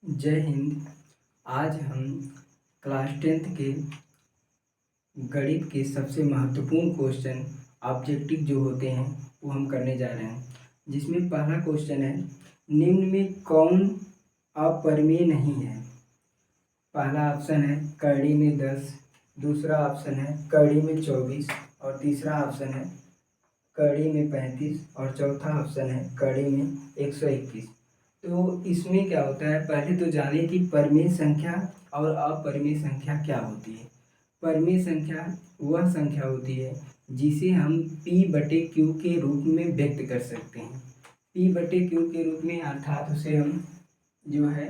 जय हिंद। आज हम क्लास 10th के गणित के सबसे महत्वपूर्ण क्वेश्चन ऑब्जेक्टिव जो होते हैं वो हम करने जा रहे हैं, जिसमें पहला क्वेश्चन है, निम्न में कौन अपरिमेय नहीं है। पहला ऑप्शन है कड़ी में 10, दूसरा ऑप्शन है कड़ी में 24 और तीसरा ऑप्शन है कड़ी में 35 और चौथा ऑप्शन है कड़ी में 121। तो इसमें क्या होता है, पहले तो जाने कि परिमेय संख्या और अपरिमेय संख्या क्या होती है। परिमेय संख्या वह संख्या होती है जिसे हम P/Q के रूप में व्यक्त कर सकते हैं। P/Q के रूप में, अर्थात उसे हम जो है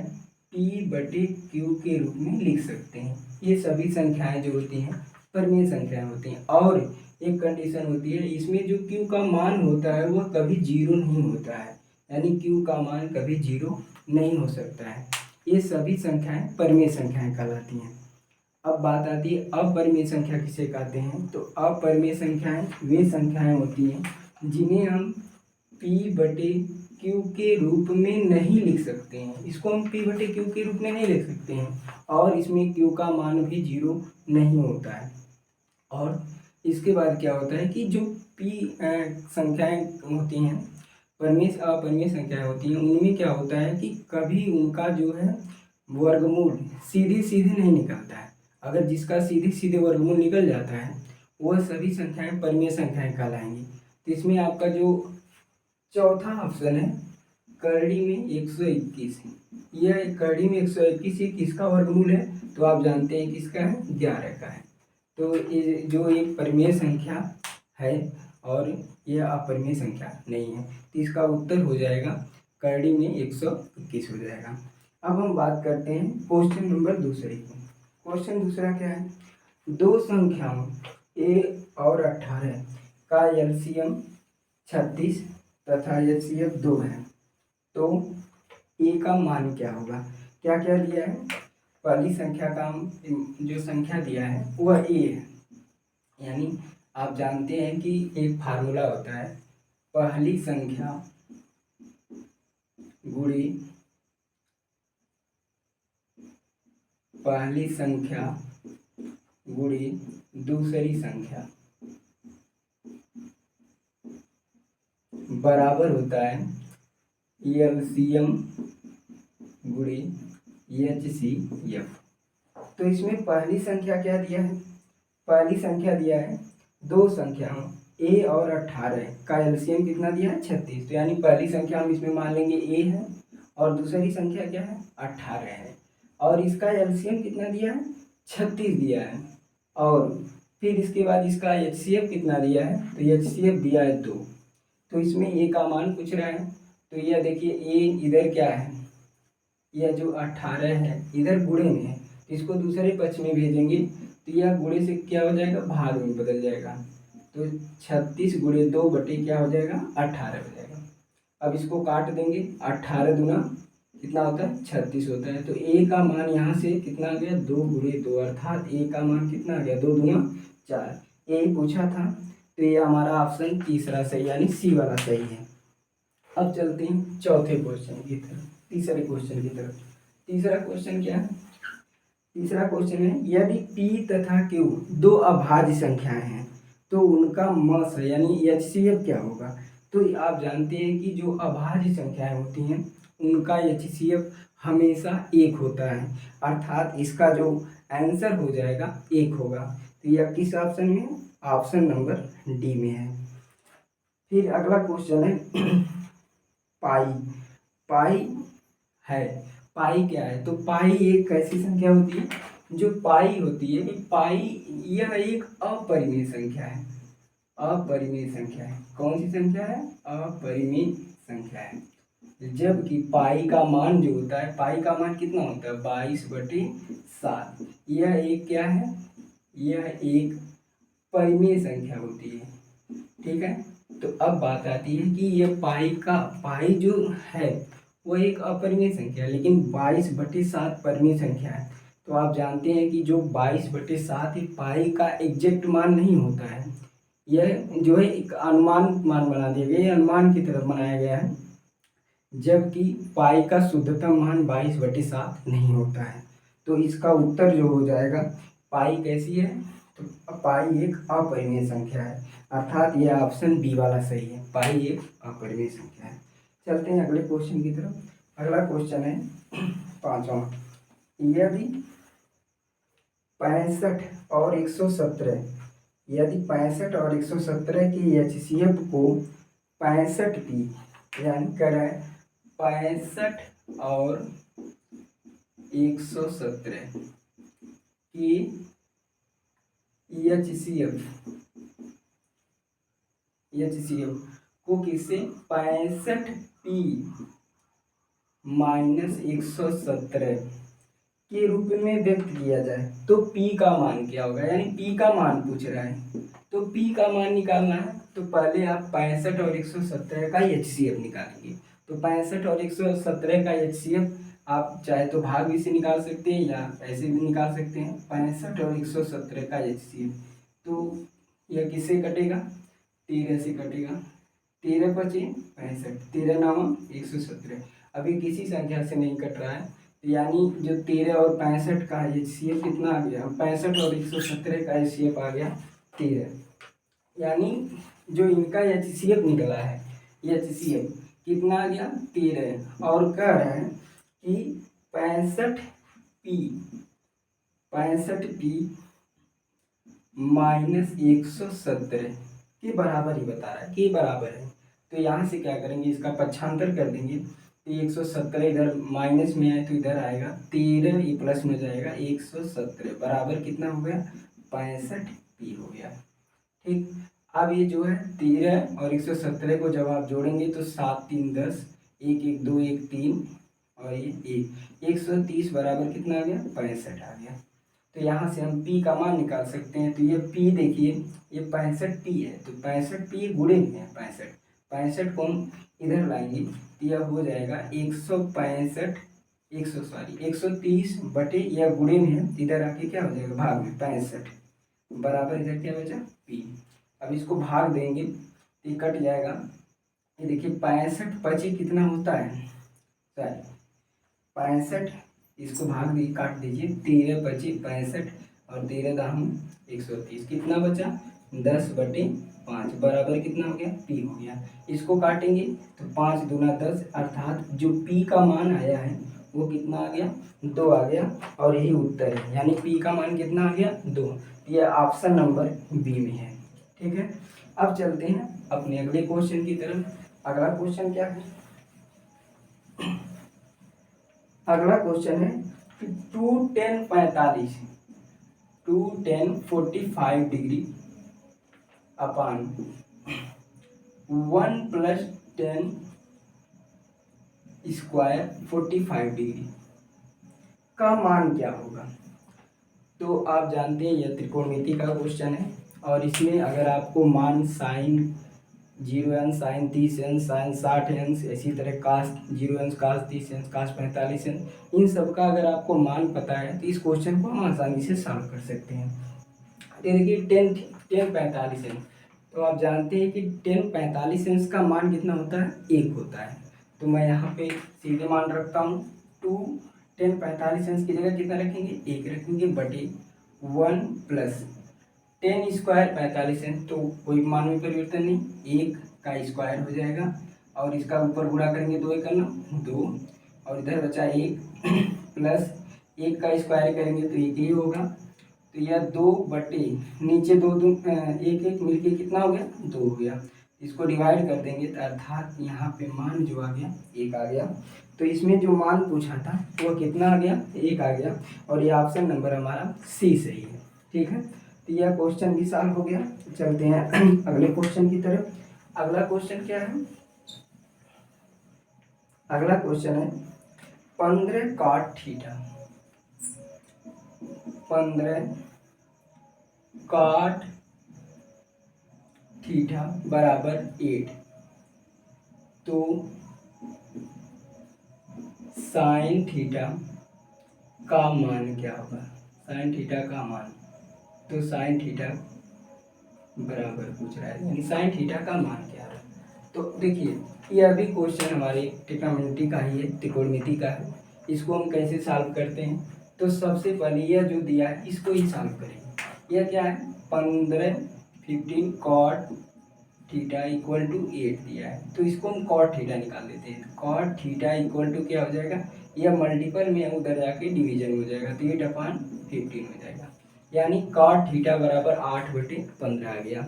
P/Q के रूप में लिख सकते हैं। ये सभी संख्याएं जो होती हैं परिमेय संख्याएं होती हैं। और एक कंडीशन होती है, इसमें जो Q का मान होता है वह कभी जीरो नहीं होता है, यानी Q का मान कभी जीरो नहीं हो सकता है। ये सभी संख्याएं परिमेय संख्याएं कहलाती हैं। अब बात आती है अपरिमेय संख्या किसे कहते हैं। तो अपरिमेय संख्याएं वे संख्याएं होती हैं जिन्हें हम P/Q के रूप में नहीं लिख सकते हैं। इसको हम P/Q के रूप में नहीं लिख सकते हैं और इसमें Q का मान भी जीरो नहीं होता है। और इसके बाद क्या होता है कि जो P संख्याएं होती हैं, परिमेय अपरिमेय संख्याएं होती हैं, उनमें क्या होता है कि कभी उनका जो है वर्गमूल सीधे सीधे नहीं निकलता है। अगर जिसका सीधे सीधे वर्गमूल निकल जाता है वह सभी संख्याएं परिमेय संख्याएं कहलाएंगी। तो इसमें आपका जो चौथा ऑप्शन है करड़ी में 121, यह करड़ी में 121 ये किसका वर्गमूल है, तो आप जानते हैं किसका है, 11 का है। तो ये जो एक परिमेय संख्या है और यह अपरिमेय संख्या नहीं है, तो इसका उत्तर हो जाएगा करड़ी में 121 हो जाएगा। अब हम बात करते हैं क्वेश्चन नंबर दूसरे की। क्वेश्चन दूसरा क्या है, दो संख्याओं a और 18 का एलसीएम 36 तथा एचसीएफ 2 है, तो a का मान क्या होगा। क्या क्या दिया है, पहली संख्या का जो संख्या दिया है वह a है, यानी आप जानते हैं कि एक फार्मूला होता है, पहली संख्या गुणी पहली संख्या गुणी दूसरी संख्या बराबर होता है एलसीएम गुणी एचसीएफ। तो इसमें पहली संख्या क्या दिया है, पहली संख्या दिया है दो संख्याओं a और 18 का एलसीएम कितना दिया है, 36। तो यानी पहली संख्या हम इसमें मान लेंगे a है और दूसरी संख्या क्या है, 18 है, और इसका एलसीएम कितना दिया है, 36 दिया है। और फिर इसके बाद इसका एचसीएफ कितना दिया है, तो एचसीएफ दिया है 2। तो इसमें a का मान पूछ रहा है, तो यह देखिए a इधर क्या है, यह जो 18 है इधर गुणे में है, तो इसको दूसरे पक्ष में भेजेंगे तो यह गुणे से क्या हो जाएगा, भाग में बदल जाएगा। तो 36 गुणे 2 बटे क्या हो जाएगा, 18 हो जाएगा। अब इसको काट देंगे, 18 दूना कितना होता है, 36 होता है। तो a का मान यहाँ से कितना आ गया, 2 गुणे 2, अर्थात a का मान कितना आ गया, 2 दूना 4। यही पूछा था, तो ये हमारा ऑप्शन तीसरा सही, यानी सी वाला सही है। अब चलते हैं चौथे क्वेश्चन की तरफ, तीसरे क्वेश्चन की तरफ। तीसरा क्वेश्चन क्या है, तीसरा क्वेश्चन है, यदि P तथा Q दो अभाज्य संख्याएं हैं तो उनका मस यानी एचसीएफ क्या होगा। तो आप जानते हैं कि जो अभाज्य संख्याएं होती हैं उनका एचसीएफ हमेशा 1 होता है, अर्थात इसका जो आंसर हो जाएगा 1 होगा। तो यह किस ऑप्शन में है, ऑप्शन नंबर डी में है। फिर अगला क्वेश्चन है पाई। पाई है, पाई क्या है, तो पाई एक ऐसी संख्या होती है, जो पाई होती है, पाई यह एक अपरिमेय संख्या है। अपरिमेय संख्या है, कौन सी संख्या है, अपरिमेय संख्या है। जबकि पाई का मान जो होता है, पाई का मान कितना होता है, 22/7। यह एक क्या है, यह एक परिमेय संख्या होती है, ठीक है। तो अब बात आती है कि ये पाई जो है वो एक अपरिमेय संख्या है, लेकिन 22/7 परिमेय संख्या है। तो आप जानते हैं कि जो 22/7 है पाई का एग्जैक्ट मान नहीं होता है, यह जो है एक अनुमान मान बना दिया गया, अनुमान की तरफ बनाया गया है। जबकि पाई का शुद्धतम मान 22/7 नहीं होता है। तो इसका उत्तर जो हो जाएगा, पाई कैसी है, तो पाई एक अपरिमेय संख्या है, अर्थात यह ऑप्शन बी वाला सही है, पाई एक अपरिमेय संख्या है। चलते हैं अगले क्वेश्चन की तरफ। अगला क्वेश्चन है 5वां। यदि 65 और 117 यदि 65 और 117 के एचसीएफ को 65p यानी करें 65 और 117 की एचसीएफ को किससे 65p माइनस 117 के रूप में व्यक्त किया जाए तो p का मान क्या होगा, यानी p का मान पूछ रहा है। तो p का मान निकालना है तो पहले आप 65 और 117 का एचसीएफ निकालेंगे। तो 65 और 117 का एचसीएफ आप चाहे तो भाग भी से निकाल सकते हैं या ऐसे भी निकाल सकते हैं। 65 और 117 का एचसीएफ, तो यह किससे कटेगा, 13 से कटेगा। 13 पचे 65, 13 नामा 117। अभी किसी संख्या से नहीं कट रहा है, यानी जो 13 और 65 का एचसीएफ कितना आ गया, 65 और 117 का एचसीएफ आ गया 13। यानी जो इनका एचसीएफ निकला है, एचसीएफ कितना आ गया 13, और कह रहे हैं कि 65p माइनस 117 के बराबर ही बता रहा है कि बराबर है। तो यहाँ से क्या करेंगे, इसका पक्षांतर कर देंगे। तो 117 इधर माइनस में है तो इधर आएगा 13, ये प्लस में जाएगा 117 बराबर कितना हो गया 65p हो गया। ठीक, अब ये जो है 13 और 117 को जब आप जोड़ेंगे तो 7 3 10, 1 1 2 1 3 और ये 130 बराबर कितना आ गया 65 आ गया। तो यहाँ से हम p का मान निकाल सकते हैं। तो ये p देखिए, ये 65p है, तो 65p गुणे में है 65 को हम इधर लाएंगे तो यह हो जाएगा 130 बटे, यह गुणे में है, इधर आके क्या हो जाएगा भाग में 65 बराबर इधर क्या बचा p। अब इसको भाग देंगे तो ये कट जाएगा। ये देखिए 65 पचे कितना होता है, सॉरी 65, इसको भाग दी काट दीजिए, 13 पचे 65 और 13 दाम 130, कितना बचा 10/5 बराबर कितना हो गया p हो गया। इसको काटेंगे तो 5 दूना 10, अर्थात जो p का मान आया है वो कितना आ गया 2 आ गया, और यही उत्तर है, यानी p का मान कितना आ गया 2। यह ऑप्शन नंबर बी में है। ठीक है, अब चलते हैं अपने अगले क्वेश्चन की तरफ। अगला क्वेश्चन क्या है, अगला क्वेश्चन है कि 2tan डिग्री अपान 1 + tan स्क्वायर 45 डिग्री का मान क्या होगा। तो आप जानते हैं यह त्रिकोणमिति का क्वेश्चन है, और इसमें अगर आपको मान साइन 0 साइन 30 साइन 60 इसी तरह कास 0 कास 30 कास 45 इन सब का अगर आपको मान पता है तो इस क्वेश्चन को हम आसानी से सॉल्व कर सकते हैं। ये देखिए टेन 45 तो आप जानते हैं कि टेन 45 का मान कितना होता है 1 होता है। तो मैं यहाँ पे सीधे मान रखता हूँ 2 टेन 45 की जगह कितना रखेंगे 1 रखेंगे बटे 1 + टेन स्क्वायर 45 तो कोई मान में परिवर्तन नहीं, 1 का स्क्वायर हो जाएगा, और इसका ऊपर गुणा करेंगे 2 1 2, और इधर बचा 1 प्लस 1 का स्क्वायर करेंगे तो 1 ही होगा। तो यह 2 बटे नीचे 2 2 1 1 मिलके कितना हो गया 2 हो गया। इसको डिवाइड कर देंगे तो अर्थात यहाँ पे मान जो आ गया 1 आ गया। तो इसमें जो मान पूछा था वो कितना आ गया 1 आ गया, और ये ऑप्शन नंबर हमारा सी सही है। ठीक है, तो यह क्वेश्चन भी सॉल्व हो गया। चलते हैं अगले क्वेश्चन की तरफ। अगला क्वेश्चन क्या है, अगला क्वेश्चन है 15 cot थीटा 15 cot थीटा बराबर 8। तो साइन थीटा का मान क्या होगा, साइन थीटा का मान, तो साइन थीटा बराबर पूछ रहा है, यानी साइन थीटा का मान क्या है। तो देखिए यह भी क्वेश्चन हमारे ट्रिग्नोमेट्री का ही है, त्रिकोणमिति का है। इसको हम कैसे सॉल्व करते हैं, तो सबसे पहले यह जो दिया है इसको ही सॉल्व करेंगे। यह क्या है 15 cot थीटा इक्वल टू 8 दिया है, तो इसको हम cot थीटा निकाल लेते हैं। cot थीटा इक्वल टू क्या हो जाएगा, यह मल्टीपल में उधर जाके डिवीजन हो जाएगा, तो 8/15 हो जाएगा, यानी cot थीटा बराबर 8/15 आ गया।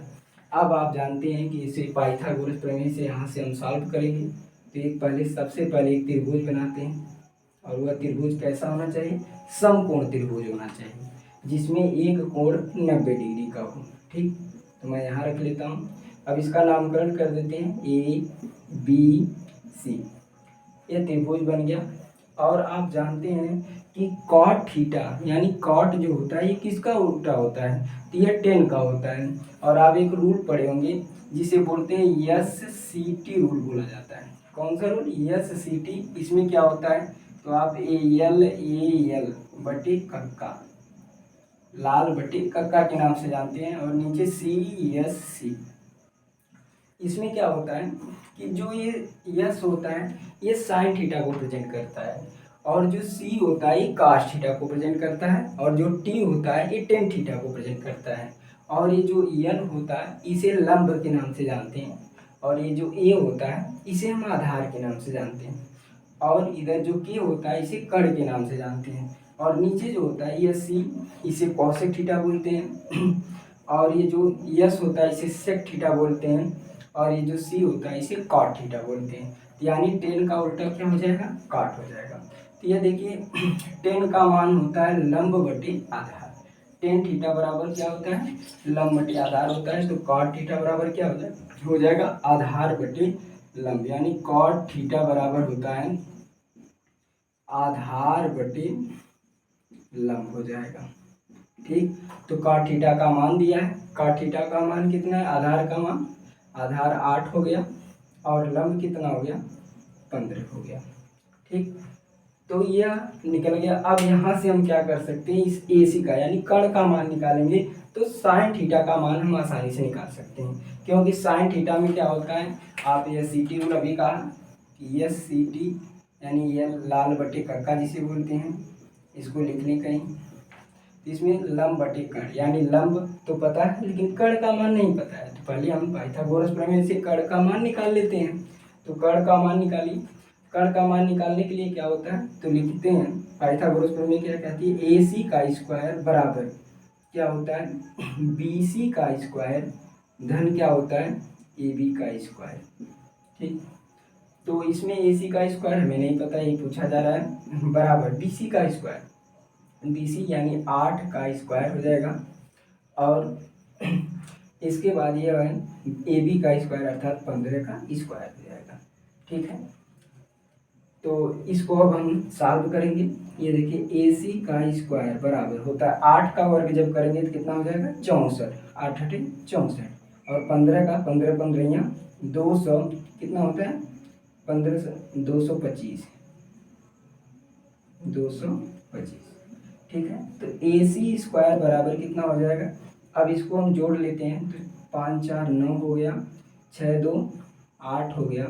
अब आप जानते हैं कि इसे पाइथागोरस प्रमेय से यहाँ से हम सॉल्व करेंगे। तो सबसे पहले एक त्रिभुज बनाते हैं, और वह त्रिभुज कैसा होना चाहिए, समकोण त्रिभुज होना चाहिए, जिसमें एक कोण 90 डिग्री का हो। ठीक, तो मैं यहाँ रख लेता हूँ। अब इसका नामकरण कर देते हैं ABC। यह त्रिभुज बन गया। और आप जानते हैं कि cot थीटा यानी cot जो होता है ये किसका उल्टा होता है, तो यह tan का होता है। और आप एक रूल पढ़े होंगे जिसे बोलते हैं SCT रूल बोला जाता है। कौन सा रूल, SCT। इसमें क्या होता है, तो आप AL बटे कक्का, लाल बटे कक्का के नाम से जानते हैं, और नीचे CSC। इसमें क्या होता है कि जो ये यस होता है ये साइन थीटा को प्रेजेंट करता है, और जो सी होता है ये कास थीटा को प्रेजेंट करता है, और जो टी होता है ये टेन थीटा को प्रेजेंट करता है, और ये जो एन होता है इसे लंब के नाम से जानते हैं, और ये जो ए होता है इसे हम आधार के नाम से जानते हैं, और इधर जो के होता है इसे कर्ण के नाम से जानते हैं, और नीचे जो होता है ये सी इसे कॉसेक थीटा बोलते हैं, और ये जो यस होता है इसे सेक थीटा बोलते हैं, और ये जो सी होता है इसे कॉट थीटा बोलते हैं। यानी टेन का उल्टा क्या हो जाएगा, कॉट हो जाएगा। तो ये देखिए टेन का मान होता है लंब बटे आधार। टेन थीटा बराबर क्या होता है, लंब बटे आधार होता है, तो कॉट थीटा बराबर क्या हो जाएगा आधार बटे लंब, यानी कॉट थीटा बराबर होता है आधार बटे लंब हो जाएगा। ठीक, तो कॉट थीटा का मान दिया है, कॉट थीटा का मान कितना है, आधार का मान, आधार 8 हो गया, और लंब कितना हो गया 15 हो गया। ठीक, तो यह निकल गया। अब यहाँ से हम क्या कर सकते हैं, इस AC का यानी कर्ण का मान निकालेंगे, तो साइन थीटा का मान हम आसानी से निकाल सकते हैं, क्योंकि साइन थीटा में क्या होता है, आप यह CT रूल अभी कहा कि यह CT यानी यह लाल बटे कक्का जिसे बोलते हैं, इसको लिख लें कहीं। इसमें लंब बटे कर्ण, यानी लंब तो पता है लेकिन कर्ण का मान नहीं पता है, तो पहले हम पाइथागोरस प्रमेय से कर्ण का मान निकाल लेते हैं। तो कर्ण का मान निकालिए। कर्ण का मान निकालने के लिए क्या होता है, तो लिखते हैं पाइथागोरस प्रमेय क्या कहती है, AC का स्क्वायर बराबर क्या होता है BC का स्क्वायर धन क्या होता है AB का स्क्वायर। ठीक, तो इसमें AC का स्क्वायर हमें नहीं पता, ये पूछा जा रहा है, बराबर BC का स्क्वायर, BC यानी 8 का स्क्वायर हो जाएगा, और इसके बाद ये है AB का स्क्वायर अर्थात 15 का स्क्वायर हो जाएगा। ठीक है, तो इसको अब हम सॉल्व करेंगे। ये देखिए AC का स्क्वायर बराबर होता है 8 का वर्ग जब करेंगे तो कितना हो जाएगा 64, 8 8 64, और 15 का 15 15 200 कितना होता है 15 से 225, 225। ठीक है, तो AC स्क्वायर बराबर कितना हो जाएगा, अब इसको हम जोड़ लेते हैं, तो 5 4 9 हो गया, 6 2 8 हो गया,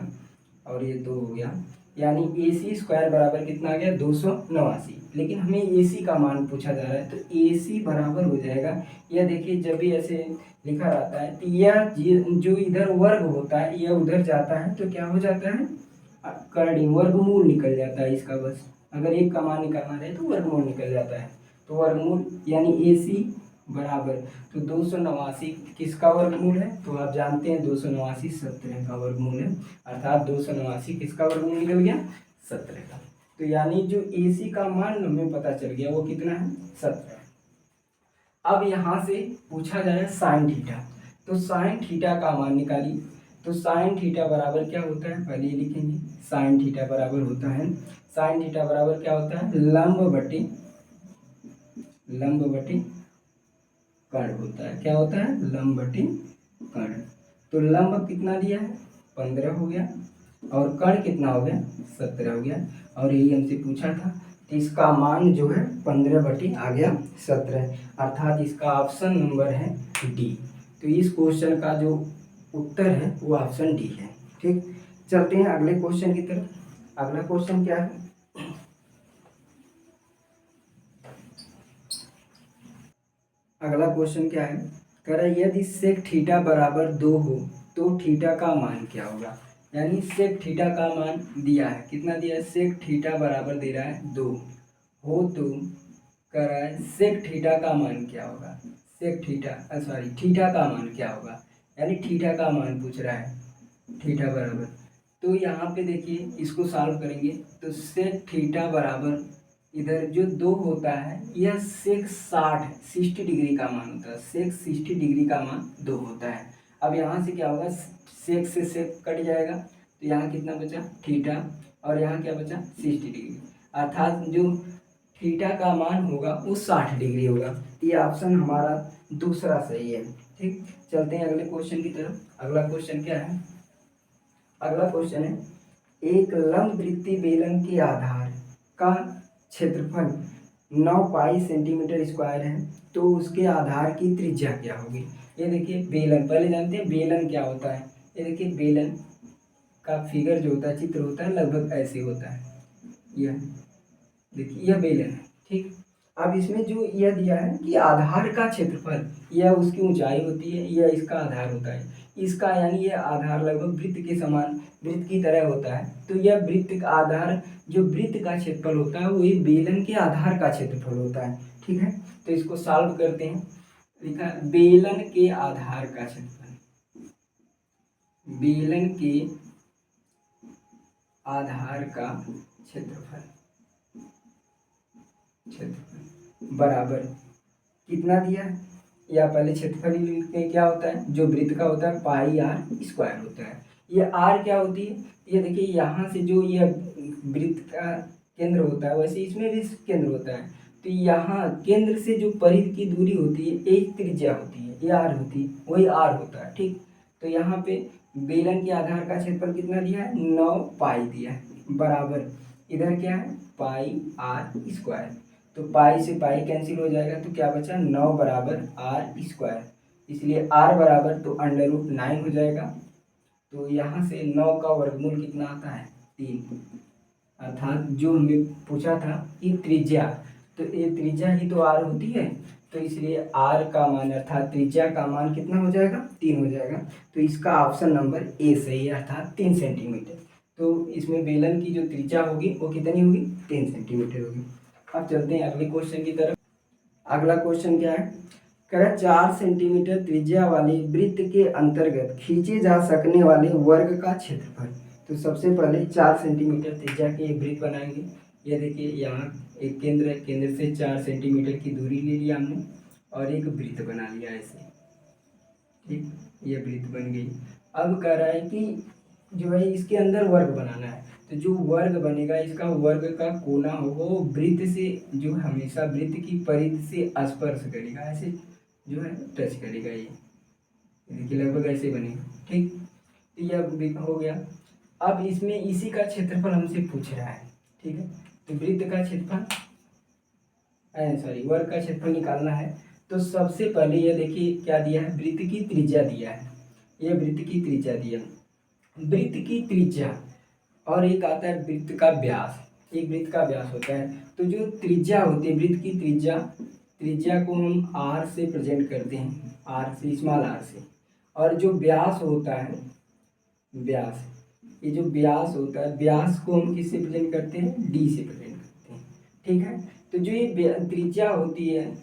और ये 2 हो गया, यानी AC स्क्वायर बराबर कितना आ गया 289। लेकिन हमें AC का मान पूछा जा रहा है, तो AC बराबर हो जाएगा, यह देखिए जब भी ऐसे लिखा रहता है तो यह जो इधर वर्ग होता है यह उधर जाता है, तो क्या हो जाता है कर्ण वर्गमूल निकल जाता है इसका, बस अगर एक का मान निकालना रहे तो वर्गमूल निकल जाता है, तो वर्गमूल यानी AC बराबर, तो 289 किसका वर्गमूल है, तो आप जानते हैं 289 17 का वर्गमूल है, अर्थात 289 किसका वर्गमूल निकल गया 17 का। तो यानी जो AC का मान हमें पता चल गया वो कितना है 17। अब यहाँ से पूछा जा रहा है साइन थीटा, तो साइन थीटा का मान निकालिए। तो साइन थीटा बराबर क्या होता है, पहले लिखेंगे, साइन थीटा बराबर होता है, साइन थीटा बराबर क्या होता है लंब बटे कर्ण होता है, क्या होता है लंब बटे कर्ण। तो लंब कितना दिया है 15 हो गया, और कर्ण कितना हो गया 17 हो गया, और यही हमसे पूछा था, तो इसका मान जो है 15 बटे आ गया 17, अर्थात इसका ऑप्शन नंबर है D। तो इस क्वेश्चन का जो उत्तर है वो ऑप्शन D है। ठीक, चलते हैं अगले क्वेश्चन की तरफ। अगला क्वेश्चन क्या है? अगला क्वेश्चन क्या है? कह रहा है यदि सेक थीटा बराबर 2 हो तो थीटा का मान क्या होगा। यानी सेक थीटा का मान दिया है, कितना दिया है? सेक थीटा बराबर दे रहा है 2 हो तो कह रहा है सेक थीटा का मान क्या होगा। सेक थीटा सॉरी थीटा का मान क्या होगा, यानी थीटा का मान पूछ रहा है। थीटा बराबर, तो यहाँ पे देखिए इसको सॉल्व करेंगे तो सेक थीटा बराबर इधर जो 2 होता है यह सेक 60 डिग्री का मान होता है। सेक 60 डिग्री का मान 2 होता है। अब यहाँ से क्या होगा, सेक से सेक कट जाएगा तो यहाँ कितना बचा? थीटा, और यहाँ क्या बचा? 60 डिग्री, अर्थात जो थीटा का मान होगा वो 60 डिग्री होगा। ये ऑप्शन हमारा दूसरा सही है। ठीक, चलते हैं अगले क्वेश्चन की तरफ। अगला क्वेश्चन क्या है? अगला क्वेश्चन है एक लंबवृत्तीय बेलन के आधार का क्षेत्रफल 9 पाई सेंटीमीटर स्क्वायर है तो उसके आधार की त्रिज्या क्या होगी। ये देखिए बेलन, पहले जानते हैं बेलन क्या होता है। ये देखिए बेलन का फिगर जो होता है, चित्र होता है, लगभग ऐसे होता है। यह देखिए यह बेलन है। ठीक, अब इसमें जो यह दिया है कि आधार का क्षेत्रफल, यह उसकी ऊंचाई होती है, यह इसका आधार होता है। इसका यानी यह आधार लगभग वृत्त के समान, वृत्त की तरह होता है। तो यह वृत्त का आधार, जो वृत्त का क्षेत्रफल होता है वही बेलन के आधार का क्षेत्रफल होता है। ठीक है, तो इसको सॉल्व करते हैं। लिखा बेलन के आधार का क्षेत्रफल, बेलन के आधार का क्षेत्रफल बराबर कितना दिया है, या पहले क्षेत्रफल में क्या होता है, जो वृत्त का होता है पाई आर स्क्वायर होता है। ये आर क्या होती है, ये देखिए यहाँ से जो यह वृत्त का केंद्र होता है वैसे इसमें भी केंद्र होता है। तो यहाँ केंद्र से जो परिधि की दूरी होती है एक त्रिज्या होती है, ये आर होती है, वही आर होता है। ठीक, तो यहाँ पे बेलन के आधार का क्षेत्रफल कितना दिया है? 9 पाई दिया है, बराबर इधर क्या है? पाई आर स्क्वायर। तो पाई से पाई कैंसिल हो जाएगा तो क्या बचा? 9 बराबर आर स्क्वायर, इसलिए आर बराबर तो √9 हो जाएगा। तो यहाँ से 9 का वर्गमूल कितना आता है? 3, अर्थात जो हमें पूछा था कि त्रिज्या, तो ये त्रिज्या ही तो आर होती है, तो इसलिए आर का मान अर्थात त्रिज्या का मान कितना हो जाएगा? 3 हो जाएगा। तो इसका ऑप्शन नंबर ए सही है, अर्थात 3 सेंटीमीटर। तो इसमें बेलन की जो त्रिज्या होगी वो कितनी होगी? 3 सेंटीमीटर होगी। अब चलते हैं अगले क्वेश्चन की तरफ। अगला क्वेश्चन क्या है? कह रहा है 4 सेंटीमीटर त्रिज्या वाले वृत्त के अंतर्गत खींचे जा सकने वाले वर्ग का क्षेत्रफल। तो सबसे पहले 4 सेंटीमीटर त्रिज्या के एक वृत्त बनाएंगे। ये देखिए यहाँ एक केंद्र है, केंद्र से 4 सेंटीमीटर की दूरी ले लिया हमने और एक वृत्त बना लिया ऐसे। ठीक, ये वृत्त बन गई। अब कह रहा है कि जो है इसके अंदर वर्ग बनाना है, तो जो वर्ग बनेगा इसका वर्ग का कोना होगा वो वृत्त से जो हमेशा वृत्त की परिधि से स्पर्श करेगा, ऐसे जो है टच करेगा। ये देखिए लगभग ऐसे बनेगा। ठीक, तो यह हो गया। अब इसमें इसी का क्षेत्रफल हमसे पूछ रहा है। ठीक है, तो वृत्त का क्षेत्रफल वर्ग का क्षेत्रफल निकालना है। तो सबसे पहले ये देखिए क्या दिया है? वृत्त की त्रिज्या दिया है, ये वृत्त की त्रिज्या दिया। वृत्त की त्रिज्या और एक आता है वृत्त का व्यास, एक वृत्त का व्यास होता है। तो जो त्रिज्या होती है वृत्त की त्रिज्या, त्रिज्या को हम आर से प्रेजेंट करते हैं, आर से, स्मॉल आर से। और जो व्यास होता है व्यास, ये जो व्यास होता है व्यास को हम किससे प्रेजेंट करते हैं? डी से प्रेजेंट करते हैं। ठीक है, तो जो ये त्रिज्या होती है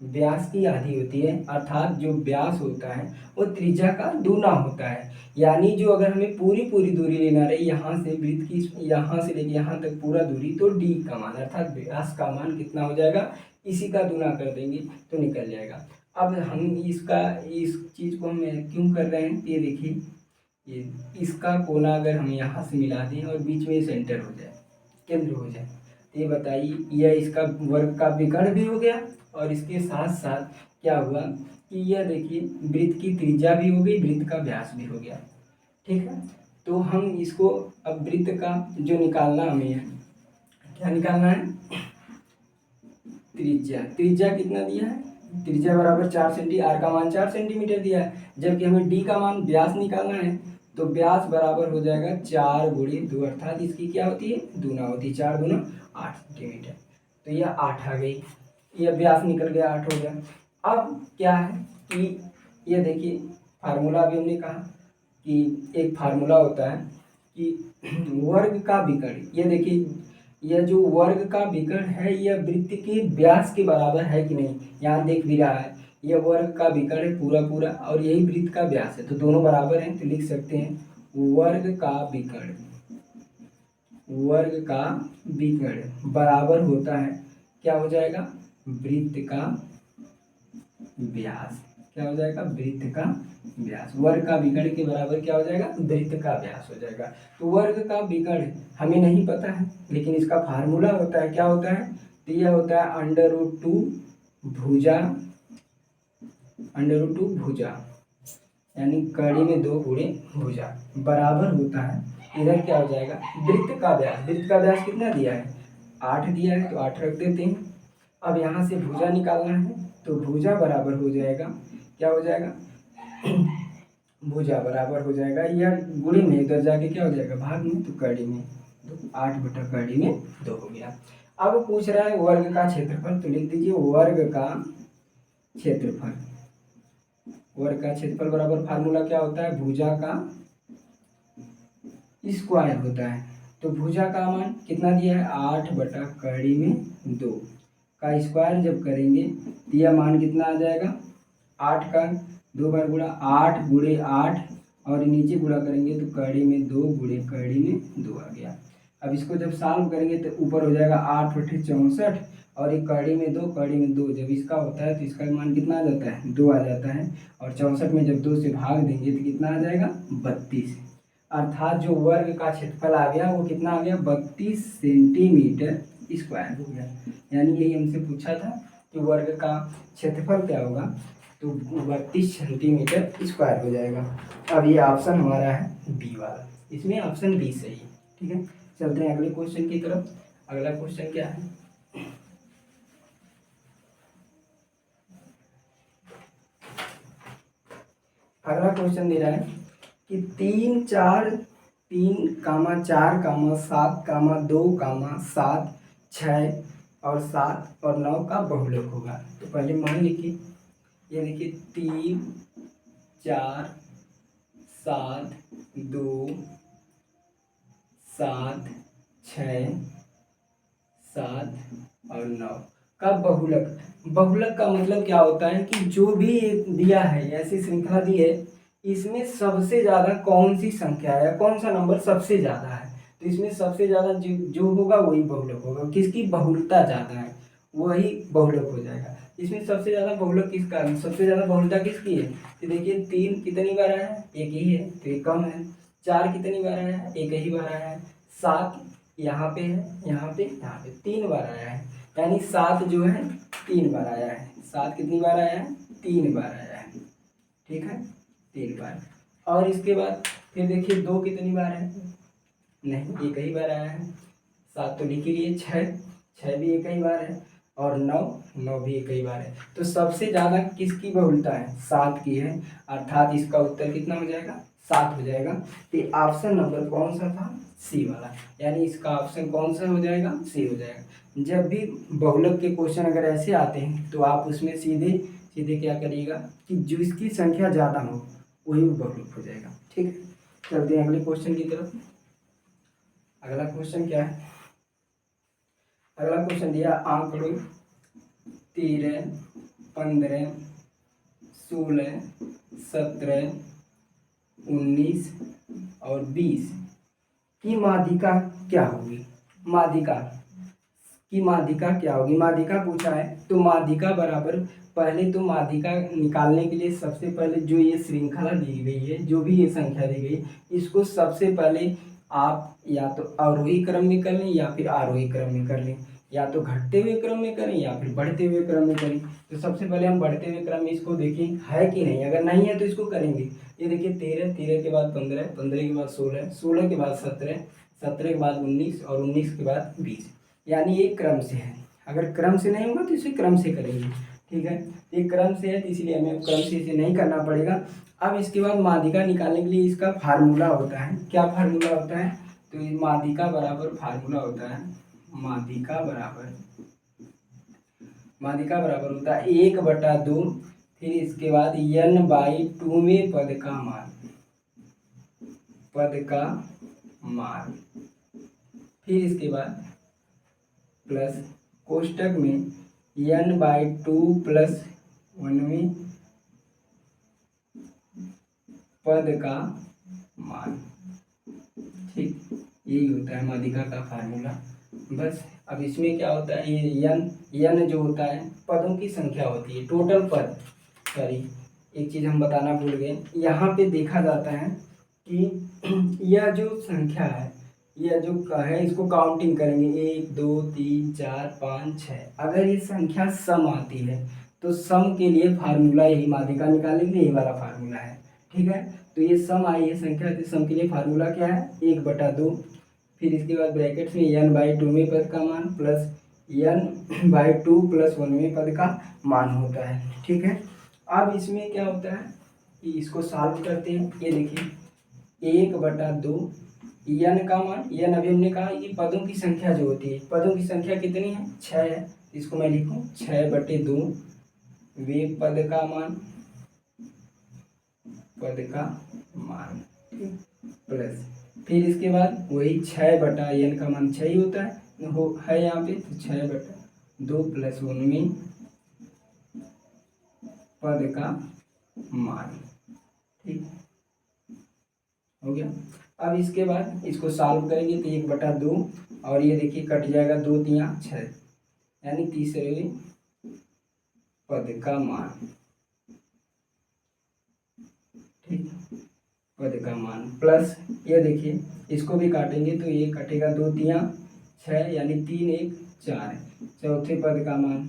व्यास की आधी होती है, अर्थात जो व्यास होता है वो त्रिज्या का दूना होता है। यानी जो अगर हमें पूरी दूरी लेना रही यहाँ से वृत्त की, यहाँ से लेके यहाँ तक पूरा दूरी, तो डी का मान अर्थात व्यास का मान कितना हो जाएगा? इसी का दूना कर देंगे तो निकल जाएगा। अब हम इस चीज़ को हम क्यों कर रहे हैं? ये देखिए ये इसका कोना अगर हम यहाँ से मिला दें और बीच में सेंटर हो जाए, केंद्र हो जाए, तो ये बताइए यह इसका वर्ग का विकर्ण भी हो गया और इसके साथ साथ क्या हुआ कि यह देखिए वृत्त की त्रिज्या भी हो गई, वृत्त का व्यास भी हो गया। ठीक है, तो हम इसको अब वृत्त का जो निकालना हमें है, क्या निकालना है? त्रिज्या। त्रिज्या कितना दिया है? त्रिज्या बराबर 4 सेंटी, आर का मान 4 सेंटीमीटर दिया है, जबकि हमें डी का मान व्यास निकालना है। तो व्यास बराबर हो जाएगा 4 गुणे 2, अर्थात इसकी क्या होती है, दूना होती है। 4 दूना 8 सेंटीमीटर। तो यह 8 आ गई, यह व्यास निकल गया, 8 हो गया। अब क्या है कि ये देखिए फार्मूला अभी हमने कहा कि एक फार्मूला होता है कि वर्ग का विकर्ण, ये देखिए यह जो वर्ग का विकर्ण है यह वृत्त के व्यास के बराबर है कि नहीं, यहाँ देख भी रहा है यह वर्ग का विकर्ण है पूरा पूरा, और यही वृत्त का व्यास है, तो दोनों बराबर हैं। तो लिख सकते हैं वर्ग का विकर्ण, वर्ग का विकर्ण बराबर होता है, क्या हो जाएगा, वृत्त का व्यास। क्या हो जाएगा, वृत्त का व्यास। वर्ग का विकर्ण के बराबर क्या हो जाएगा, वृत्त का व्यास हो जाएगा। तो वर्ग का विकर्ण हमें नहीं पता है, लेकिन इसका फार्मूला होता है, क्या होता है, तो यह होता है √2 भुजा, √2 भुजा, यानी कड़ी में 2 गुणे भुजा बराबर होता है, इधर क्या हो जाएगा, वृत्त का व्यास। वृत्त का व्यास कितना दिया है, 8 दिया है, तो 8 रख देते हैं। अब यहाँ से भुजा निकालना है, तो भुजा बराबर हो जाएगा, क्या हो जाएगा, भुजा बराबर हो जाएगा, यह गुणे में इधर जाके क्या हो जाएगा, भाग में, तो कड़ी में 8 बटा कड़ी में 2 हो गया। अब पूछ रहा है वर्ग का क्षेत्रफल, तो लिख दीजिए वर्ग का क्षेत्रफल। वर्ग का क्षेत्रफल बराबर फार्मूला क्या होता है, भुजा का स्क्वायर होता है। तो भुजा का मान कितना दिया है, 8 बटा कड़ी में 2 का स्क्वायर जब करेंगे तो यह मान कितना आ जाएगा, 8 का 2 बार गुणा, 8 गुणे 8, और नीचे गुणा करेंगे तो कड़ी में 2 गुणे कड़ी में 2 आ गया। अब इसको जब सॉल्व करेंगे तो ऊपर हो जाएगा 8 बटे 64, और एक कड़ी में 2, कड़ी में 2 जब इसका होता है तो इसका मान कितना आ जाता है, 2 आ जाता है, और 64 में जब 2 से भाग देंगे तो कितना आ जाएगा, 32। अर्थात जो वर्ग का क्षेत्रफल आ गया वो कितना आ गया, 32 सेंटीमीटर स्क्वायर हो गया। यानी यही हमसे पूछा था कि वर्ग का क्षेत्रफल क्या होगा, तो 32 सेंटीमीटर स्क्वायर हो जाएगा। अब ये ऑप्शन हमारा है बी वाला, इसमें ऑप्शन बी सही है। ठीक है, चलते हैं अगले क्वेश्चन की तरफ। अगला क्वेश्चन क्या है, अगला क्वेश्चन दे रहा है कि 3 4 3 कामा 4 कामा 7 कामा 2 कामा 7 6 और 7 और 9 का बहुलक होगा। तो पहले मान लिखिए, ये देखिए 3 4 7 2 7 6 7 और 9 का बहुलक। बहुलक का मतलब क्या होता है कि जो भी दिया है, ऐसी श्रृंखला दी है, इसमें सबसे ज़्यादा कौन सी संख्या है, कौन सा नंबर सबसे ज़्यादा है, तो इसमें सबसे ज़्यादा जो होगा वही बहुलक होगा। किसकी बहुलकता ज़्यादा है वही बहुलक हो जाएगा। इसमें सबसे ज़्यादा बहुलक किसका है, सबसे ज़्यादा बहुलकता किसकी है, तो देखिए 3 कितनी बार आया है, एक ही है, तो ये कम है। 4 कितनी बार आया है, एक ही बार आया है। 7 यहाँ पे है, यहाँ पे, यहाँ पे 3 बार आया है, यानी 7 जो है 3 बार आया है। 7 कितनी बार आया है, 3 बार आया है। ठीक है, 3 बार। और इसके बाद फिर देखिए 2 कितनी बार है, नहीं, एक ही बार आया है। 7 तो लिख ही लिए, 6 भी एक ही बार है, और 9 भी एक ही बार है। तो सबसे ज़्यादा किसकी बहुलता है, 7 की है, अर्थात इसका उत्तर कितना हो जाएगा, 7 हो जाएगा। तो ऑप्शन नंबर कौन सा था, सी वाला, यानी इसका ऑप्शन कौन सा हो जाएगा, सी हो जाएगा। जब भी बहुलक के क्वेश्चन अगर ऐसे आते हैं तो आप उसमें सीधे सीधे क्या करिएगा कि जो इसकी संख्या ज़्यादा हो वही बहुलक हो जाएगा। ठीक है, चलते हैं अगले क्वेश्चन की तरफ। अगला क्वेश्चन क्या है, अगला क्वेश्चन दिया आंकड़ों 13 15 16 17 19 और 20 की माध्यिका क्या होगी। माध्यिका क्या होगी, माध्यिका पूछा है, तो माध्यिका बराबर, पहले तो माध्यिका निकालने के लिए सबसे पहले जो ये श्रृंखला दी गई है, जो भी ये संख्या दी गई, इसको सबसे पहले आप या तो अवरोही क्रम में कर लें या फिर आरोही क्रम में कर लें, या तो घटते हुए क्रम में करें या फिर बढ़ते हुए क्रम में करें। तो सबसे पहले हम बढ़ते हुए क्रम में इसको देखें है कि नहीं, अगर नहीं है तो इसको करेंगे। ये देखिए 13 के बाद 15 के बाद 16 के बाद 17 के बाद 19 और 19 के बाद 20, यानी ये क्रम से है। अगर क्रम से नहीं होगा तो इसे क्रम से करेंगे। ठीक है, ये क्रम से है तो इसलिए हमें क्रम से इसे नहीं करना पड़ेगा। अब इसके बाद माध्यिका निकालने के लिए इसका फार्मूला होता है। क्या फार्मूला होता है? तो ये माध्यिका बराबर फार्मूला होता है, माध्यिका बराबर होता है 1/2, फिर इसके बाद n/2 में पद का मान, फिर इसके बाद प्लस कोष्टक में n/2 प्लस 1 पद का मान। ठीक, यही होता है माध्यिका का फार्मूला। बस अब इसमें क्या होता है, ये n जो होता है पदों की संख्या होती है, टोटल पद। सॉरी, एक चीज़ हम बताना भूल गए, यहाँ पे देखा जाता है कि यह जो संख्या है, यह जो है इसको काउंटिंग करेंगे 1 2 3 4 5 6। अगर ये संख्या सम आती है तो सम के लिए फार्मूला यही, माध्यिका निकालने के लिए यही वाला फार्मूला है। ठीक है, तो ये सम आई है संख्या, तो सम के लिए फार्मूला क्या है, 1/2, फिर इसके बाद ब्रैकेट्स में n/2 में पद का मान प्लस n/2 प्लस 1 पद का मान होता है। ठीक है, अब इसमें क्या होता है कि इसको सॉल्व करते हैं। ये देखिए 1/2 n का मान, n अभी हमने कहा ये पदों की संख्या जो होती है, पदों की संख्या कितनी है, 6 है, इसको मैं लिखूँ 6/2 वे पद का मान प्लस, फिर इसके बाद वही 6/n का मान 6 ही होता है यहाँ पे, तो 6/2 प्लस 1 पद का मान। ठीक हो गया। अब इसके बाद इसको सॉल्व करेंगे तो 1/2 और ये देखिए कट जाएगा, 2 3 6, यानी तीसरे पद का मान। ठीक, पद का मान प्लस ये देखिए इसको भी काटेंगे तो ये कटेगा, 2 3 6 यानी 3 1 4, चौथे पद का मान।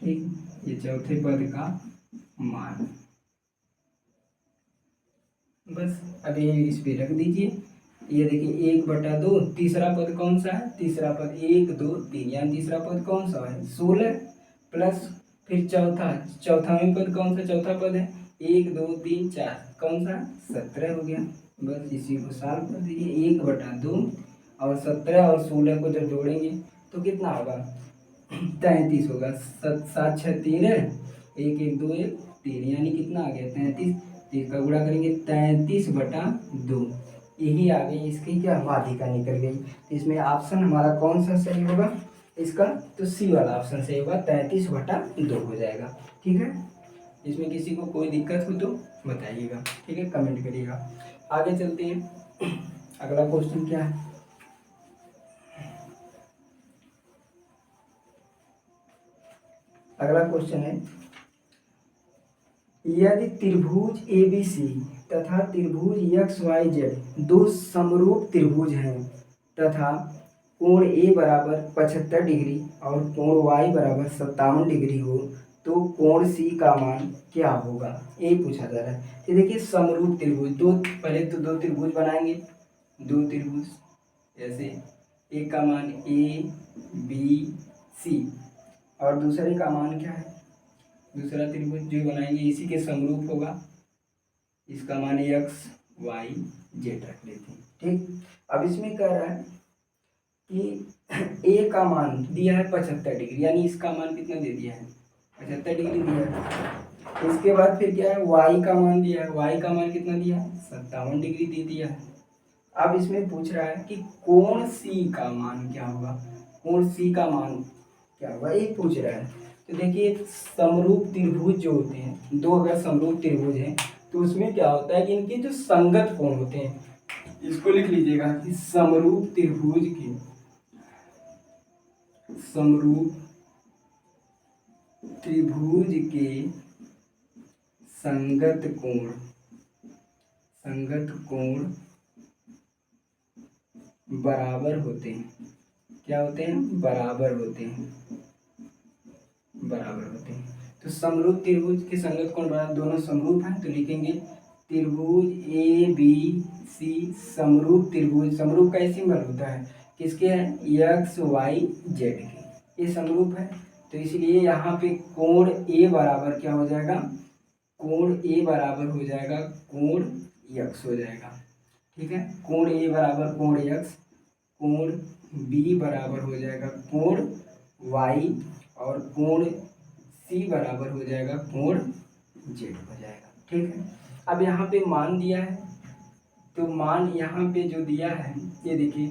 ठीक, ये चौथे पद का मान। बस अभी इस पे रख दीजिए। ये देखिए 1/2, तीसरा पद कौन सा है, तीसरा पद 1 2 3, यानी तीसरा पद कौन सा है 16, प्लस फिर चौथा में पद कौन सा चौथा पद है, 1 2 3 4, कौन सा 17 हो गया। बस इसी को सॉल्व कर दीजिए, 1/2 और 17 और 16 को जब जोड़ेंगे तो कितना होगा, 33 होगा। 7 6 13, 1 1 2 1 3, यानी कितना आ गया 33। इसका गुणा करेंगे 33/2, यही आ गई इसकी क्या, माध्यिका निकल गई। तो इसमें ऑप्शन हमारा कौन सा सही होगा इसका, तो सी वाला ऑप्शन सही होगा, 33/2 हो जाएगा। ठीक है, इसमें किसी को कोई दिक्कत हो तो बताइएगा, ठीक है, कमेंट करिएगा। आगे चलते हैं, अगला क्वेश्चन क्या है, अगला क्वेश्चन है, यदि त्रिभुज ABC तथा त्रिभुज XYZ दो समरूप त्रिभुज हैं तथा कोण A बराबर 75 डिग्री और कोण Y बराबर 57 डिग्री हो तो कोण C का मान क्या होगा, ये पूछा जा रहा है। तो देखिए समरूप त्रिभुज, दो पहले तो दो त्रिभुज बनाएंगे, दो त्रिभुज जैसे एक का मान ABC और दूसरे का मान क्या है, दूसरा त्रिभुज जो बनाएंगे इसी के समरूप होगा, इसका मान XYZ रख लेते हैं। ठीक, अब इसमें कह रहा है कि A का मान दिया है 75 डिग्री, यानी इसका मान कितना दे दिया है 75 डिग्री दिया है। इसके बाद फिर क्या है, Y का मान दिया है, Y का मान कितना दिया है 57 डिग्री दे दिया है। अब इसमें पूछ रहा है कि कोण C का मान क्या होगा, कोण C का मान क्या होगा, ये पूछ रहा है। तो देखिए समरूप त्रिभुज जो होते हैं, दो अगर समरूप त्रिभुज हैं तो उसमें क्या होता है कि इनके जो संगत कोण होते हैं, इसको लिख लीजिएगा कि समरूप त्रिभुज के संगत कोण बराबर होते हैं। क्या होते हैं, बराबर होते हैं। तो समरूप त्रिभुज के संगत कोण बराबर, दोनों समरूप हैं तो लिखेंगे त्रिभुज ABC समरूप त्रिभुज। समरूप का सिंबल होता है किसके हैं, एक्स वाई जेड के, ये समरूप है। तो इसलिए यहाँ पे कोण ए बराबर क्या हो जाएगा, कोण ए बराबर हो जाएगा कोण यक्स हो जाएगा। ठीक है, कोण ए बराबर कोण यक्स, कोण बी बराबर हो जाएगा कोण वाई, और कोण सी बराबर हो जाएगा कोण जेड हो जाएगा। ठीक है, अब यहाँ पे मान दिया है, तो मान यहाँ पे जो दिया है ये देखिए,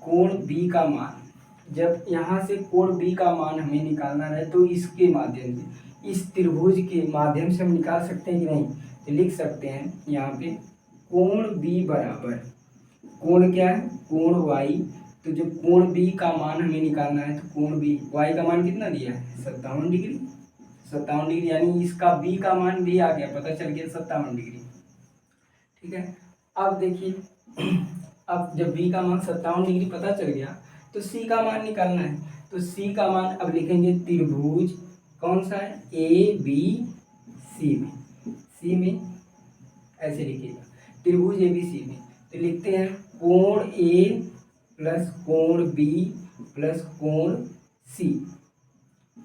कोण बी का मान, जब यहाँ से कोण बी का मान हमें निकालना है तो इसके माध्यम से, इस त्रिभुज के माध्यम से हम निकाल सकते हैं कि नहीं, तो लिख सकते हैं यहाँ पे कोण बी बराबर, कोण क्या है, कोण वाई, तो जो कोण बी का मान हमें निकालना है तो कोण बी वाई का मान कितना दिया है, 57 डिग्री, 57 डिग्री, यानी इसका बी का मान भी आ गया, पता चल गया 57 डिग्री। ठीक है, अब देखिए अब जब बी का मान 57 डिग्री पता चल गया तो सी का मान निकालना है, तो सी का मान अब लिखेंगे त्रिभुज कौन सा है, ए बी सी में ऐसे लिखिएगा, त्रिभुज ए बी सी में, तो लिखते हैं कोण ए प्लस कोण बी प्लस कोण सी,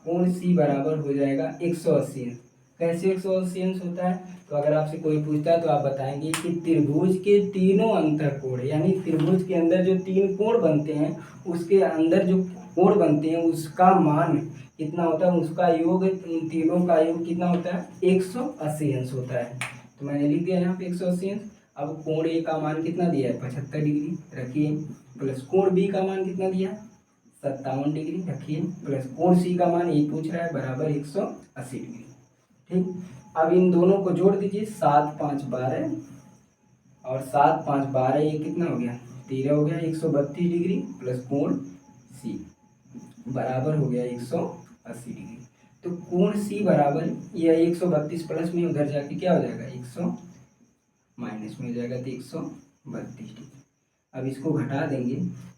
कोण सी बराबर हो जाएगा 180 अंश। कैसे 180 अंश होता है, तो अगर आपसे कोई पूछता है तो आप बताएंगे कि त्रिभुज के तीनों अंतःकोण, यानी त्रिभुज के अंदर जो तीन कोण बनते हैं उसके अंदर जो कोण बनते हैं उसका मान कितना होता है, उसका योग, उन तीनों का योग कितना होता है, 180 अंश होता है। तो मैंने लिख दिया यहाँ पे 180 अंश। अब कोण ए का मान कितना दिया है, 75 डिग्री रखिए, प्लस कोण बी का मान कितना दिया, 57 डिग्री रखिए, प्लस कोण सी का मान ये पूछ रहा है बराबर 180 डिग्री। ठीक, अब इन दोनों को जोड़ दीजिए, 7 5 12 और 7 5 12, ये कितना हो गया, 13 हो गया, 132 डिग्री प्लस कोण सी बराबर हो गया 180 डिग्री। तो कोण सी बराबर यह 132 प्लस में उधर जाके क्या हो जाएगा, 100 माइनस में हो जाएगा, तो 132 डिग्री। अब इसको घटा देंगे,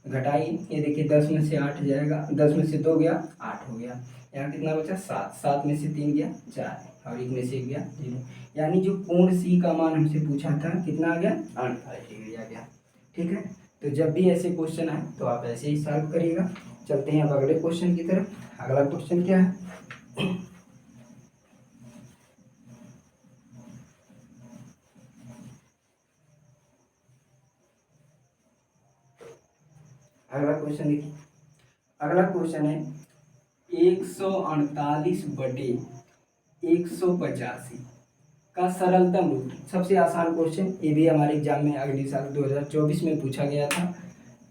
घटाइए, ये देखिए 10 में से 8 जाएगा, 10 में से 2 गया 8 हो गया, यहाँ कितना बचा 7, 7 में से 3 गया 4 और 1 में से 1 गया 0, यानी जो कोण सी का मान हमसे पूछा था कितना आ गया, 48 डिग्री आ गया। ठीक है, तो जब भी ऐसे क्वेश्चन आए तो आप ऐसे ही सॉल्व करिएगा। चलते हैं अब अगले क्वेश्चन की तरफ। अगला क्वेश्चन क्या है, अगला क्वेश्चन देखिए, अगला क्वेश्चन है 148 बटे 185 का सरलतम रूप। सबसे आसान क्वेश्चन, ये भी हमारे एग्जाम में अगले साल 2024 में पूछा गया था।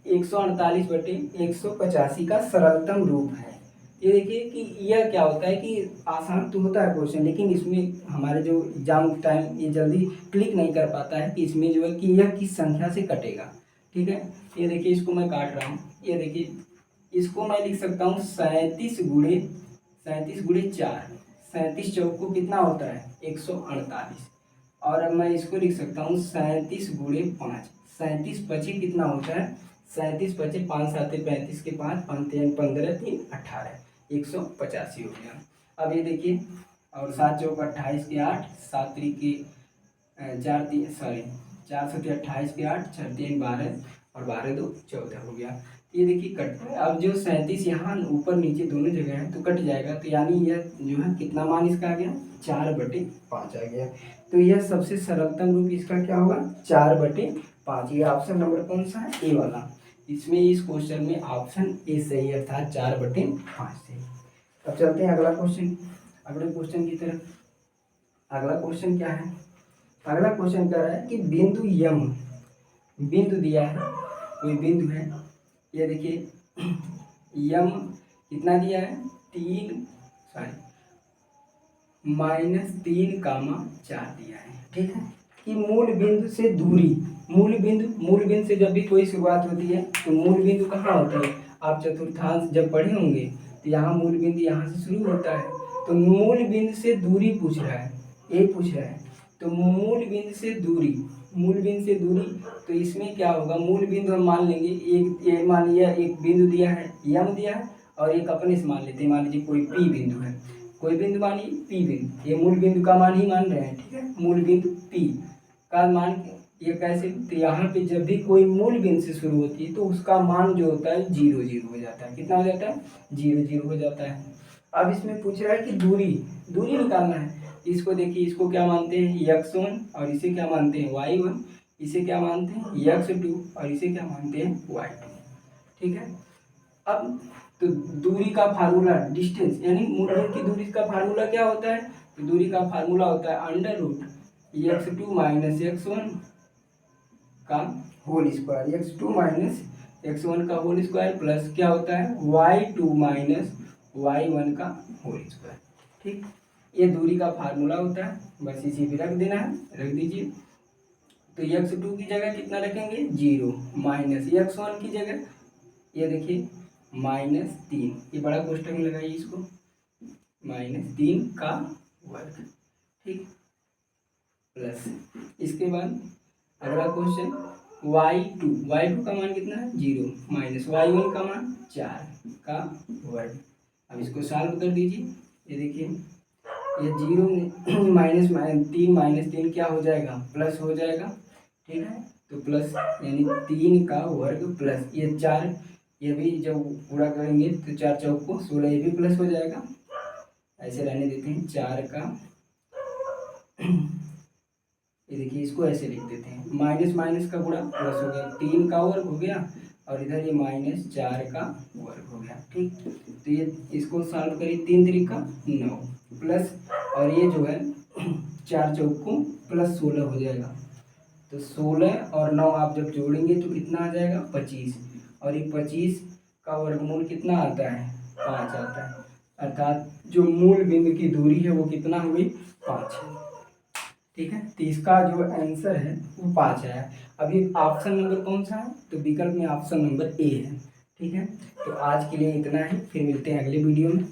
148 बटे 185 का सरलतम रूप है। ये देखिए कि यह क्या होता है कि आसान तो होता है क्वेश्चन, लेकिन इसमें हमारे जो एग्जाम टाइम ये जल्दी क्लिक नहीं कर पाता है कि इसमें जो है कि यह किस संख्या से कटेगा। ठीक है, ये देखिए इसको मैं काट रहा हूँ, ये देखिए इसको मैं लिख सकता हूँ 37 गुणे 4, 37 चौक को कितना होता है 148, और अब मैं इसको लिख सकता हूँ 37 गुणे 5, 37 पचे कितना होता है, 37 पचे 5 7 35 के 5 5 3 15 3 18, 185 हो गया। अब ये देखिए, और 7 चौक 28 के 8, 7 3 के 4 7 28 के 8, 6 3 12 और 12 2 14 हो गया। ये देखिए कट रहा है। अब जो 37 यहाँ ऊपर नीचे दोनों जगह है तो कट जाएगा, तो यानी यह जो है कितना मान इसका आ गया, 4/5 आ गया। तो यह सबसे सरलतम रूप इसका क्या होगा, 4/5। ये ऑप्शन नंबर कौन सा है, ए वाला। इसमें इस क्वेश्चन में ऑप्शन ए सही है, अर्थात 4/5 सही। अब चलते हैं अगला क्वेश्चन, अगले क्वेश्चन की तरफ। अगला क्वेश्चन क्या है, अगला क्वेश्चन कह रहा है कि बिंदु यम, बिंदु दिया है, कोई बिंदु है, ये देखिए यम कितना दिया है, -3,4 दिया है। ठीक है, कि मूल बिंदु से दूरी, मूल बिंदु से जब भी कोई शुरुआत होती है तो मूल बिंदु कहाँ होता है, आप चतुर्थांश जब पढ़े होंगे तो यहाँ मूल बिंदु यहाँ से शुरू होता है, तो मूल बिंदु से दूरी पूछ रहा है, ये पूछ रहा है, तो मूल बिंदु से दूरी, तो इसमें क्या होगा, मूल बिंदु हम मान लेंगे, एक ये मान लिया, एक बिंदु दिया है यम दिया है, और एक अपने से मान लेते हैं, मान लीजिए कोई पी बिंदु है, कोई बिंदु मानिए पी बिंदु, ये मूल बिंदु का मान ही मान रहे हैं। ठीक है, मूल बिंदु पी का मान ये कैसे, तो यहाँ पे जब भी कोई मूल बिंदु से शुरू होती है तो उसका मान जो होता है 0 0 हो जाता है। कितना हो जाता है? 0 0 हो जाता है। अब इसमें पूछ रहा है कि दूरी दूरी निकालना है। इसको देखिए, इसको क्या मानते हैं? x1 और इसे क्या मानते हैं? y1। इसे क्या मानते हैं? x2 और इसे क्या मानते हैं? y2। ठीक है। अब तो दूरी का फार्मूला, डिस्टेंस यानी मूलबिंदु की दूरी का फार्मूला क्या होता है? तो दूरी का फार्मूला होता है √x2 माइनस x1 का whole square, x2 minus x1 का होल स्क्वायर प्लस क्या होता है? y2 माइनस y1 का होल स्क्वायर। ठीक, ये दूरी का फार्मूला होता है। बस इसी पे रख देना है, रख दीजिए। तो x2 की जगह कितना रखेंगे? 0 माइनस x1 की जगह ये देखिए -3, ये बड़ा कोष्टक में लगाइए इसको, -3 का वर्ग। ठीक, प्लस इसके बाद अगला क्वेश्चन y2 का मान कितना है? 0 माइनस y1 का मान 4 का वर्ग। अब इसको सॉल्व कर दीजिए। ये देखिए, ये 0 में -3 क्या हो जाएगा? प्लस हो जाएगा। ठीक है, तो प्लस यानी 3 का वर्ग प्लस ये 4, ये भी जब पूरा करेंगे तो 4 चौक को 16, ये भी प्लस हो जाएगा। ऐसे रहने देते हैं 4 का ये देखिए, इसको ऐसे लिख देते हैं, माइनस माइनस का गुणा प्लस हो गया, 3 का वर्ग हो गया और इधर ये -4 का वर्ग हो गया। ठीक, तो ये इसको सॉल्व करिए, 3 3 का 9 प्लस और ये जो है 4 चौक को प्लस 16 हो जाएगा। तो 16 और 9 आप जब जोड़ेंगे तो कितना आ जाएगा? 25। और ये 25 का वर्गमूल कितना आता है? 5 आता है। अर्थात जो मूल बिंदु की दूरी है वो कितना हुई? 5 है। ठीक है, तो इसका जो आंसर है वो 5 आया। अभी ऑप्शन नंबर कौन सा है? तो विकल्प में ऑप्शन नंबर ए है। ठीक है, तो आज के लिए इतना ही, फिर मिलते हैं अगले वीडियो में।